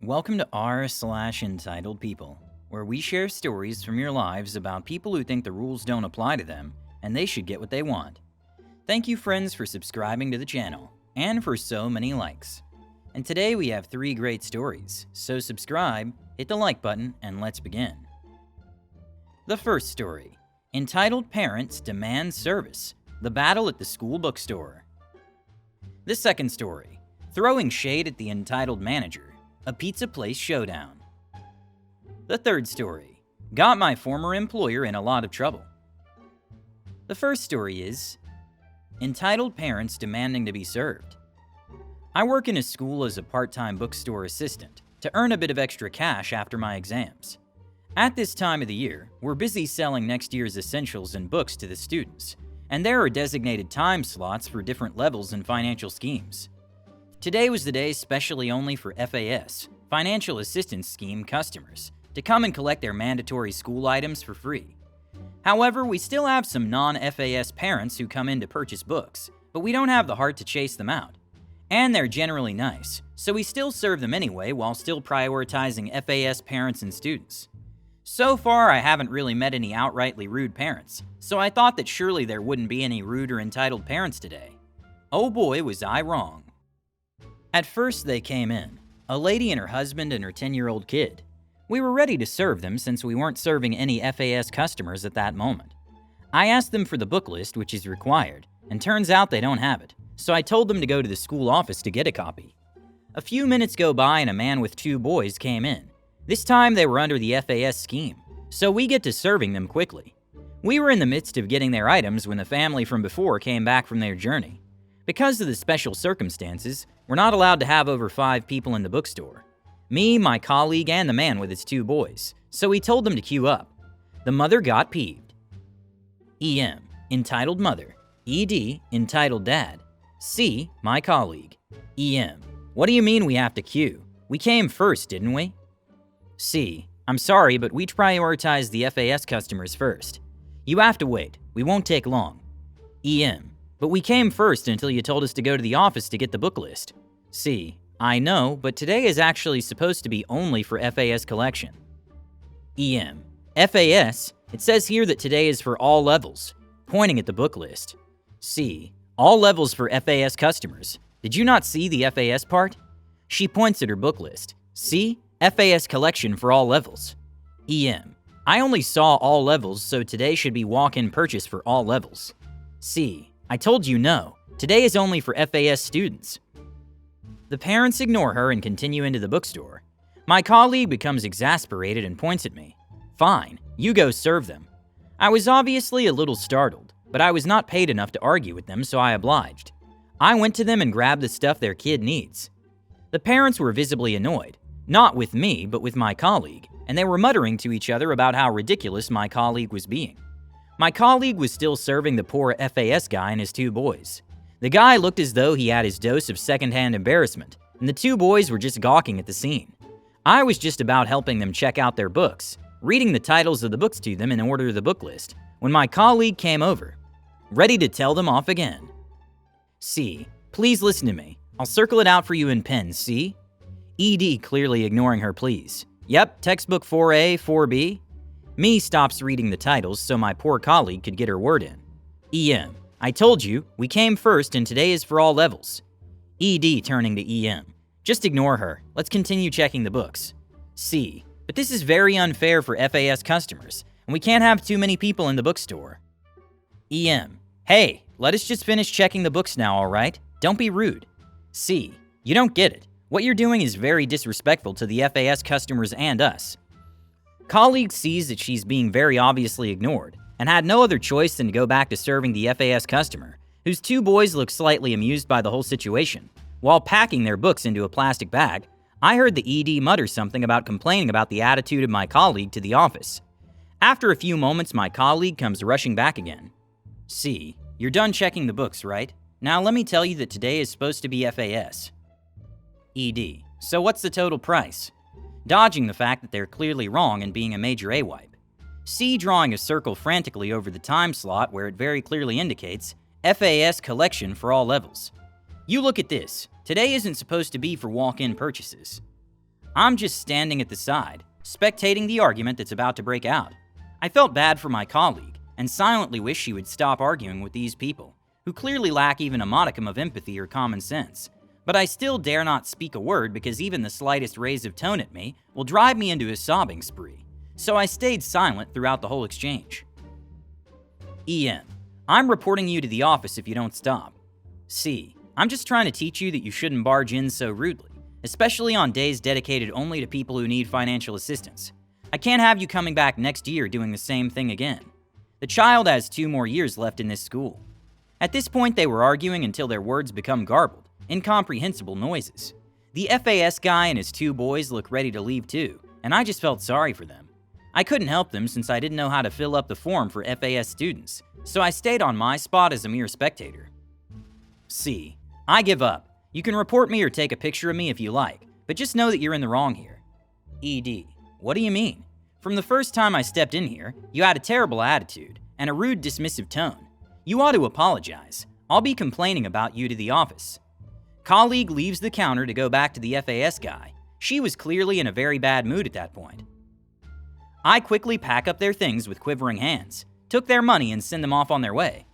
Welcome to r/entitled people, where we share stories from your lives about people who think the rules don't apply to them and they should get what they want. Thank you, friends, for subscribing to the channel and for so many likes. And today we have 3 great stories, so subscribe, hit the like button, and let's begin. The first story, entitled Parents Demand Service: The Battle at the School Bookstore. The second story, throwing shade at the entitled manager: A pizza place showdown. The third story, got my former employer in a lot of trouble. The first story is entitled Parents Demanding to be Served. I work in a school as a part-time bookstore assistant to earn a bit of extra cash after my exams. At this time of the year, we're busy selling next year's essentials and books to the students, and there are designated time slots for different levels and financial schemes. Today was the day specially only for FAS, Financial Assistance Scheme customers, to come and collect their mandatory school items for free. However, we still have some non-FAS parents who come in to purchase books, but we don't have the heart to chase them out. And they're generally nice, so we still serve them anyway while still prioritizing FAS parents and students. So far, I haven't really met any outrightly rude parents, so I thought that surely there wouldn't be any rude or entitled parents today. Oh boy, was I wrong. At first they came in, a lady and her husband and her 10-year-old kid. We were ready to serve them since we weren't serving any FAS customers at that moment. I asked them for the book list, which is required, and turns out they don't have it, so I told them to go to the school office to get a copy. A few minutes go by and a man with 2 boys came in. This time they were under the FAS scheme, so we get to serving them quickly. We were in the midst of getting their items when the family from before came back from their journey. Because of the special circumstances, we're not allowed to have over 5 people in the bookstore. Me, my colleague, and the man with his 2 boys, so we told them to queue up. The mother got peeved. EM, entitled mother. ED, entitled dad. C, my colleague. EM, what do you mean we have to queue? We came first, didn't we? C, I'm sorry, but we prioritize the FAS customers first. You have to wait, we won't take long. EM, but we came first until you told us to go to the office to get the book list. C, I know, but today is actually supposed to be only for FAS collection. EM, FAS, it says here that today is for all levels, pointing at the book list. C, all levels for FAS customers. Did you not see the FAS part? She points at her book list. C, FAS collection for all levels. EM, I only saw all levels, so today should be walk-in purchase for all levels. C, I told you no. Today is only for FAS students. The parents ignore her and continue into the bookstore. My colleague becomes exasperated and points at me. Fine, you go serve them. I was obviously a little startled, but I was not paid enough to argue with them, so I obliged. I went to them and grabbed the stuff their kid needs. The parents were visibly annoyed, not with me, but with my colleague, and they were muttering to each other about how ridiculous my colleague was being. My colleague was still serving the poor FAS guy and his 2 boys. The guy looked as though he had his dose of secondhand embarrassment, and the 2 boys were just gawking at the scene. I was just about helping them check out their books, reading the titles of the books to them in order of the book list, when my colleague came over, ready to tell them off again. C, please listen to me. I'll circle it out for you in pen, see? ED clearly ignoring her please. Yep, textbook 4A, 4B. Me stops reading the titles so my poor colleague could get her word in. EM, I told you, we came first and today is for all levels. ED turning to EM. Just ignore her. Let's continue checking the books. C, but this is very unfair for FAS customers, and we can't have too many people in the bookstore. EM, hey, let us just finish checking the books now, alright? Don't be rude. C, you don't get it. What you're doing is very disrespectful to the FAS customers and us. Colleague sees that she's being very obviously ignored, and had no other choice than to go back to serving the FAS customer, whose 2 boys looked slightly amused by the whole situation. While packing their books into a plastic bag, I heard the ED mutter something about complaining about the attitude of my colleague to the office. After a few moments, my colleague comes rushing back again. C, you're done checking the books, right? Now let me tell you that today is supposed to be FAS. ED, so what's the total price? Dodging the fact that they're clearly wrong and being a major AWipe. C drawing a circle frantically over the time slot where it very clearly indicates FAS collection for all levels. You look at this. Today isn't supposed to be for walk-in purchases. I'm just standing at the side, spectating the argument that's about to break out. I felt bad for my colleague and silently wished she would stop arguing with these people, who clearly lack even a modicum of empathy or common sense. But I still dare not speak a word because even the slightest raise of tone at me will drive me into a sobbing spree. So I stayed silent throughout the whole exchange. EM, I'm reporting you to the office if you don't stop. C, I'm just trying to teach you that you shouldn't barge in so rudely, especially on days dedicated only to people who need financial assistance. I can't have you coming back next year doing the same thing again. The child has 2 more years left in this school. At this point, they were arguing until their words become garbled, incomprehensible noises. The FAS guy and his 2 boys look ready to leave too, and I just felt sorry for them. I couldn't help them since I didn't know how to fill up the form for FAS students, so I stayed on my spot as a mere spectator. C, I give up. You can report me or take a picture of me if you like, but just know that you're in the wrong here. ED, what do you mean? From the first time I stepped in here, you had a terrible attitude and a rude, dismissive tone. You ought to apologize. I'll be complaining about you to the office. Colleague leaves the counter to go back to the FAS guy. She was clearly in a very bad mood at that point. I quickly pack up their things with quivering hands, took their money and send them off on their way.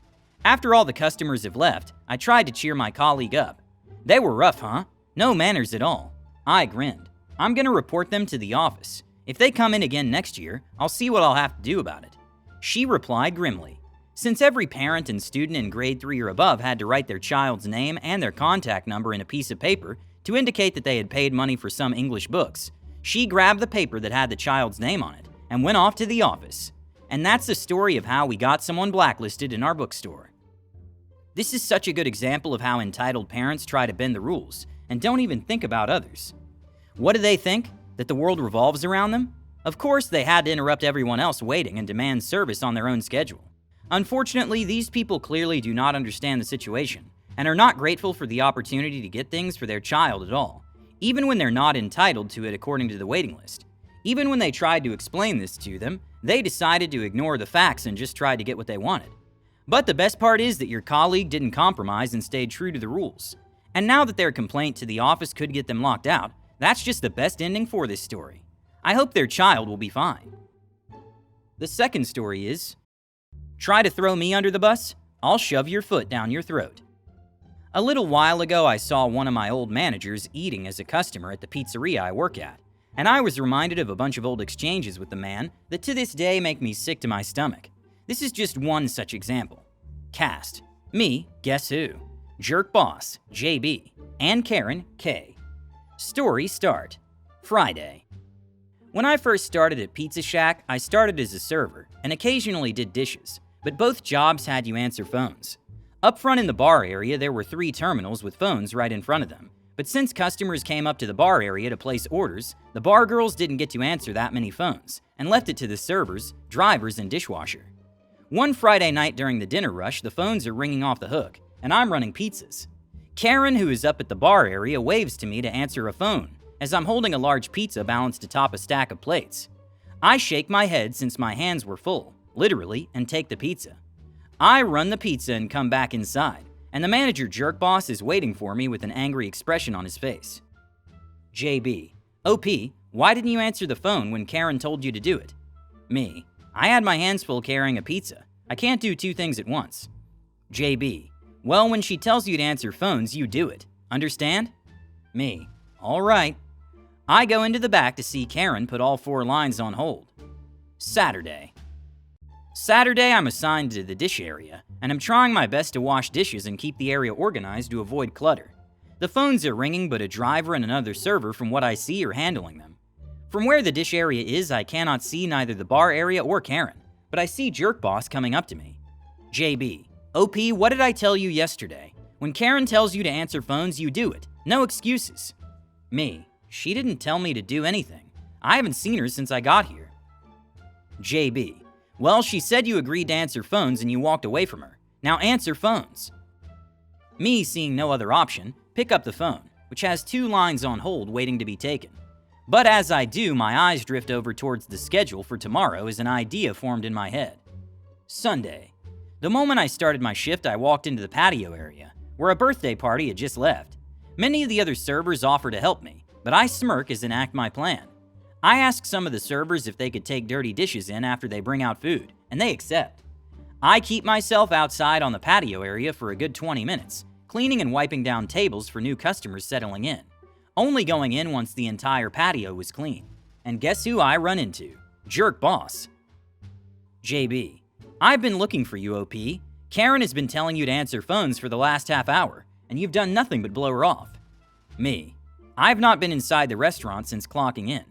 After all the customers have left, I tried to cheer my colleague up. They were rough, huh? No manners at all. I grinned. I'm gonna report them to the office. If they come in again next year, I'll see what I'll have to do about it. She replied grimly. Since every parent and student in grade 3 or above had to write their child's name and their contact number in a piece of paper to indicate that they had paid money for some English books, she grabbed the paper that had the child's name on it and went off to the office. And that's the story of how we got someone blacklisted in our bookstore. This is such a good example of how entitled parents try to bend the rules and don't even think about others. What do they think? That the world revolves around them? Of course, they had to interrupt everyone else waiting and demand service on their own schedule. Unfortunately, these people clearly do not understand the situation and are not grateful for the opportunity to get things for their child at all, even when they're not entitled to it according to the waiting list. Even when they tried to explain this to them, they decided to ignore the facts and just tried to get what they wanted. But the best part is that your colleague didn't compromise and stayed true to the rules. And now that their complaint to the office could get them locked out, that's just the best ending for this story. I hope their child will be fine. The second story is, try to throw me under the bus? I'll shove your foot down your throat. A little while ago, I saw one of my old managers eating as a customer at the pizzeria I work at, and I was reminded of a bunch of old exchanges with the man that to this day make me sick to my stomach. This is just one such example. Cast: me, guess who? Jerk boss, JB, and Karen, K. Story start. Friday. When I first started at Pizza Shack, I started as a server and occasionally did dishes, but both jobs had you answer phones. Up front in the bar area, there were 3 terminals with phones right in front of them, but since customers came up to the bar area to place orders, the bar girls didn't get to answer that many phones and left it to the servers, drivers, and dishwasher. One Friday night during the dinner rush, the phones are ringing off the hook, and I'm running pizzas. Karen, who is up at the bar area, waves to me to answer a phone, as I'm holding a large pizza balanced atop a stack of plates. I shake my head since my hands were full, literally, and take the pizza. I run the pizza and come back inside, and the manager jerk boss is waiting for me with an angry expression on his face. JB: OP, why didn't you answer the phone when Karen told you to do it? Me: I had my hands full carrying a pizza. I can't do 2 things at once. JB: Well, when she tells you to answer phones, you do it. Understand? Me: All right. I go into the back to see Karen put all 4 lines on hold. Saturday, I'm assigned to the dish area, and I'm trying my best to wash dishes and keep the area organized to avoid clutter. The phones are ringing, but a driver and another server from what I see are handling them. From where the dish area is, I cannot see neither the bar area or Karen, but I see Jerk Boss coming up to me. JB: OP, what did I tell you yesterday? When Karen tells you to answer phones, you do it. No excuses. Me: She didn't tell me to do anything. I haven't seen her since I got here. JB: Well, she said you agreed to answer phones and you walked away from her. Now answer phones. Me, seeing no other option, pick up the phone, which has 2 lines on hold waiting to be taken. But as I do, my eyes drift over towards the schedule for tomorrow as an idea formed in my head. Sunday. The moment I started my shift, I walked into the patio area, where a birthday party had just left. Many of the other servers offered to help me, but I smirk as enact my plan. I ask some of the servers if they could take dirty dishes in after they bring out food, and they accept. I keep myself outside on the patio area for a good 20 minutes, cleaning and wiping down tables for new customers settling in, only going in once the entire patio was clean. And guess who I run into? Jerk Boss. JB. I've been looking for you, OP. Karen has been telling you to answer phones for the last half hour, and you've done nothing but blow her off. Me. I've not been inside the restaurant since clocking in.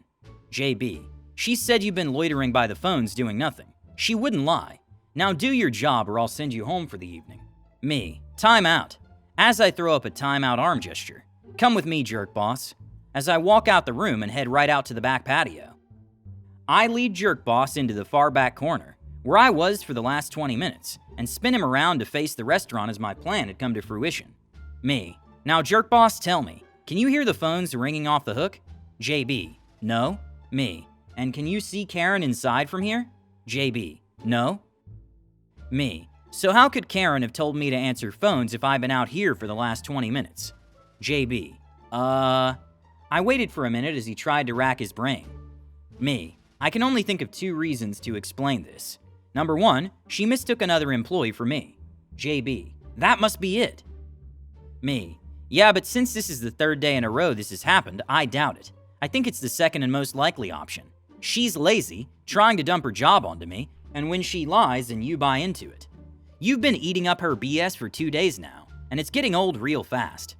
JB. She said you've been loitering by the phones doing nothing. She wouldn't lie. Now do your job or I'll send you home for the evening. Me. Time out. As I throw up a timeout arm gesture. Come with me, Jerk Boss. As I walk out the room and head right out to the back patio. I lead Jerk Boss into the far back corner, where I was for the last 20 minutes, and spin him around to face the restaurant as my plan had come to fruition. Me. Now, Jerk Boss, tell me, can you hear the phones ringing off the hook? JB. No. Me. And can you see Karen inside from here? JB. No. Me. So how could Karen have told me to answer phones if I've been out here for the last 20 minutes? JB. I waited for a minute as he tried to rack his brain. Me. I can only think of 2 reasons to explain this. Number 1, she mistook another employee for me. JB. That must be it. Me. Yeah, but since this is the 3rd day in a row this has happened, I doubt it. I think it's the second and most likely option. She's lazy, trying to dump her job onto me, and when she lies and you buy into it. You've been eating up her BS for 2 days now, and it's getting old real fast.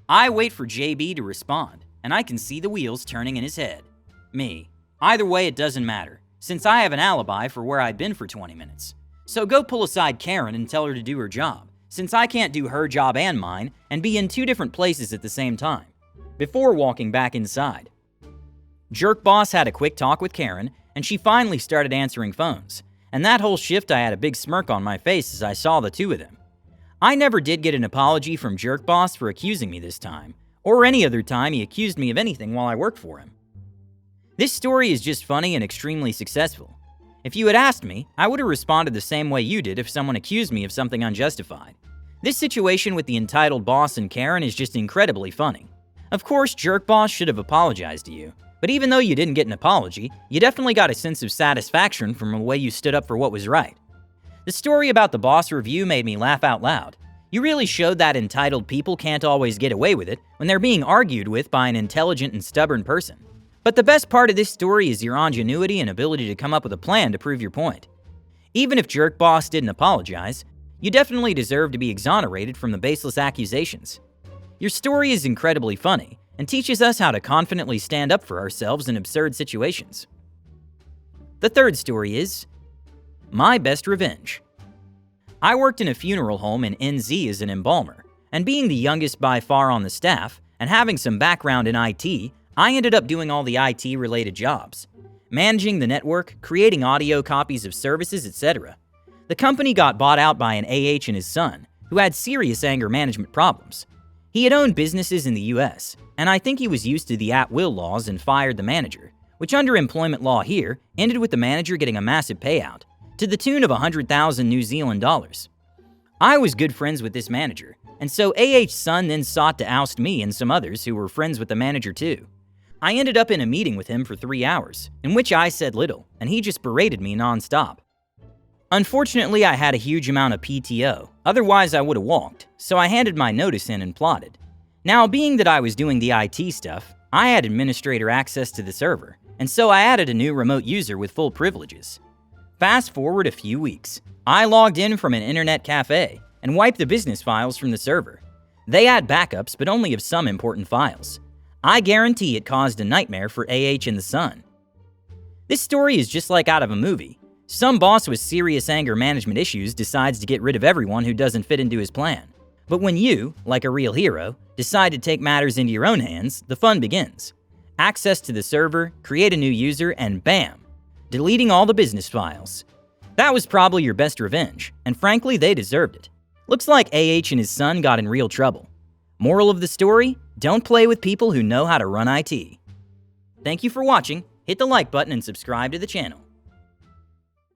I wait for JB to respond, and I can see the wheels turning in his head. Me. Either way, it doesn't matter, since I have an alibi for where I've been for 20 minutes. So go pull aside Karen and tell her to do her job, since I can't do her job and mine and be in 2 different places at the same time, before walking back inside. Jerk Boss had a quick talk with Karen, and she finally started answering phones, and that whole shift I had a big smirk on my face as I saw the 2 of them. I never did get an apology from Jerk Boss for accusing me this time, or any other time he accused me of anything while I worked for him. This story is just funny and extremely successful. If you had asked me, I would have responded the same way you did if someone accused me of something unjustified. This situation with the entitled boss and Karen is just incredibly funny. Of course, Jerk Boss should have apologized to you, but even though you didn't get an apology, you definitely got a sense of satisfaction from the way you stood up for what was right. The story about the boss review made me laugh out loud. You really showed that entitled people can't always get away with it when they're being argued with by an intelligent and stubborn person. But the best part of this story is your ingenuity and ability to come up with a plan to prove your point. Even if Jerk Boss didn't apologize, you definitely deserve to be exonerated from the baseless accusations. Your story is incredibly funny and teaches us how to confidently stand up for ourselves in absurd situations. The 3rd story is My Best Revenge. I worked in a funeral home in NZ as an embalmer, and being the youngest by far on the staff and having some background in IT, I ended up doing all the IT-related jobs, managing the network, creating audio copies of services, etc. The company got bought out by an AH and his son, who had serious anger management problems. He had owned businesses in the US, and I think he was used to the at-will laws and fired the manager, which under employment law here ended with the manager getting a massive payout, to the tune of 100,000 New Zealand dollars. I was good friends with this manager, and so AH's son then sought to oust me and some others who were friends with the manager too. I ended up in a meeting with him for 3 hours, in which I said little, and he just berated me nonstop. Unfortunately, I had a huge amount of PTO, otherwise I would have walked, so I handed my notice in and plotted. Now, being that I was doing the IT stuff, I had administrator access to the server, and so I added a new remote user with full privileges. Fast forward a few weeks, I logged in from an internet cafe and wiped the business files from the server. They had backups, but only of some important files. I guarantee it caused a nightmare for AH and the son. This story is just like out of a movie. Some boss with serious anger management issues decides to get rid of everyone who doesn't fit into his plan. But when you, like a real hero, decide to take matters into your own hands, the fun begins. Access to the server, create a new user, and bam! Deleting all the business files. That was probably your best revenge, and frankly, they deserved it. Looks like AH and his son got in real trouble. Moral of the story? Don't play with people who know how to run IT. Thank you for watching. Hit the like button and subscribe to the channel.